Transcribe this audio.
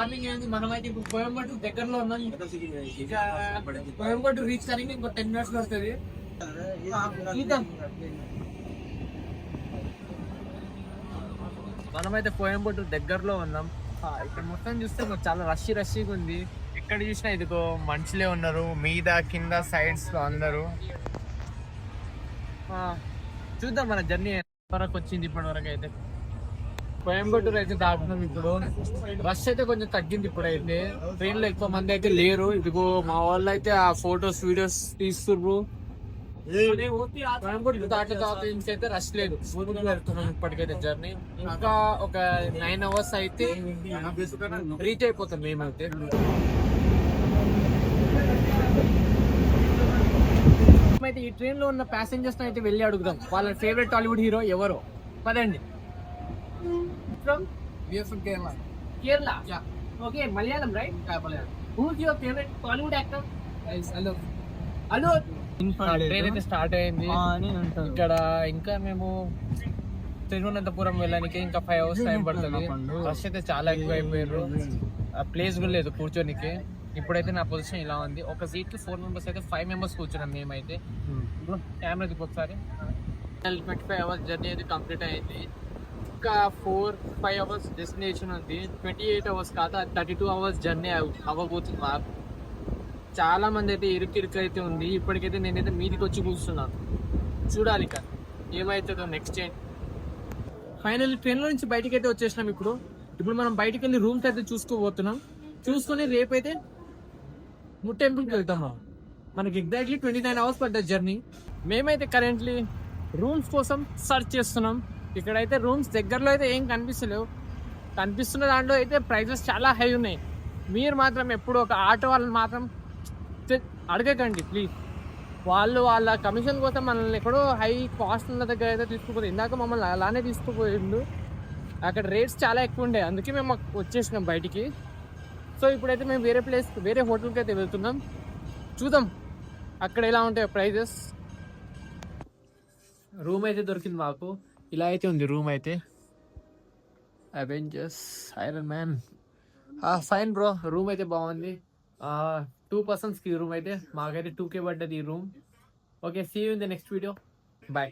Morning అయింది. మనమైతే ఇప్పుడు కోయంబత్తూర్ దగ్గరలో ఉన్నాం. కోయంబత్తూర్ రీచ్ కానీ ఇంకో 10 minutes వస్తుంది. మనమైతే కోయంబత్తూర్ దగ్గరలో ఉన్నాం. ఇక్కడ మొత్తం చూస్తే చాలా రష్గా ఉంది. ఎక్కడ చూసినా ఇదిగో మనుషులే ఉన్నారు, మీద కింద సైడ్స్ లో అందరూ. చూద్దాం మన జర్నీ వరకు వచ్చింది ఇప్పటి వరకు అయితే. కోయంబత్తూర్ అయితే దాటున్నాం ఇప్పుడు. రష్ అయితే కొంచెం తగ్గింది ఇప్పుడైతే. ట్రైన్ లో ఎక్కువ మంది అయితే లేరు. ఇదిగో మా వాళ్ళు అయితే ఆ ఫొటోస్ వీడియోస్ తీస్తుర్రు. కోయంబత్తూర్ దాటిన తర్వాత నుంచి అయితే రష్ లేదు. వెళ్తున్నాం ఇప్పటికైతే జర్నీ. ఇంకా ఒక 9 hours అయితే రీచ్ అయిపోతాం మేమైతే. అయితే ఈ ట్రైన్ లో ఉన్న ప్యాసింజర్స్ అయితే వెళ్ళి అడుగుదాం వాళ్ళ ఫేవరెట్ టాలీవుడ్ హీరో ఎవరో. పదండి. Kerala. Okay, Malayalam right? Who is your favourite Tollywood actor? Allu. Train అయితే స్టార్ట్ అయింది ఇక్కడ. ఇంకా మేము తిరువనంతపురం వెళ్ళడానికి ఇంకా 5 hours టైం పడుతుంది. రష్ అయితే చాలా ఎక్కువ అయిపోయారు. ప్లేస్ కూడా లేదు కూర్చోనికి. ఇప్పుడైతే నా పొజిషన్ ఇలా ఉంది. ఒక సీట్ కి 4 members అయితే 5 members కూర్చున్నాం మేమైతే. కెమెరా దిక్కు ఒకసారి. 25 hours జర్నీ అయితే కంప్లీట్ అయింది. ఇంకా 4-5 hours డెస్టినేషన్ ఉంది. 28 hours కాదు, 32 hours జర్నీ అవ్వబోతుంది మాకు. చాలా మంది అయితే ఇరుకు అయితే ఉంది. ఇప్పటికైతే నేనైతే మీదికి వచ్చి కూర్చున్నాను. చూడాలి ఇక ఏమవుతుందో నెక్స్ట్ ఏంటి. ఫైనల్లీ ట్రైన్లో నుంచి బయటకి అయితే వచ్చేసినాం. ఇప్పుడు మనం బయటకు వెళ్ళి రూమ్స్ అయితే చూసుకోబోతున్నాం. చూసుకొని రేపైతే టెంపుల్కి వెళ్తాం. మనకి ఎగ్జాక్ట్లీ 29 hours పడ్డది జర్నీ. మేమైతే కరెంట్లీ రూమ్స్ కోసం సర్చ్ చేస్తున్నాం. ఇక్కడైతే రూమ్స్ దగ్గరలో అయితే ఏం కనిపిస్తలేవు. కనిపిస్తున్న దాంట్లో అయితే ప్రైజెస్ చాలా హై ఉన్నాయి. మీరు మాత్రం ఎప్పుడు ఒక ఆటో వాళ్ళని మాత్రం అడగకండి ప్లీజ్. వాళ్ళ కమిషన్ కోసం మనల్ని ఎక్కడో హై కాస్ట్ ఉన్న దగ్గర అయితే తీసుకుపోతుంది. ఇందాక మమ్మల్ని అలానే తీసుకుపోయిండు. అక్కడ రేట్స్ చాలా ఎక్కువ ఉండే, అందుకే మేము వచ్చేసినాం బయటికి. సో ఇప్పుడైతే మేము వేరే హోటల్కి అయితే వెళ్తున్నాం. చూద్దాం అక్కడ ఎలా ఉంటాయి ప్రైజెస్. రూమ్ అయితే దొరికింది మాకు. ఇలా అయితే ఉంది రూమ్ అయితే. Avengers, iron man. Fine bro, room అయితే బాగుంది. 2 persons కి రూమ్ అయితే. మాకైతే 2K పడ్డది ఈ room. Okay, see you in the next video. Bye.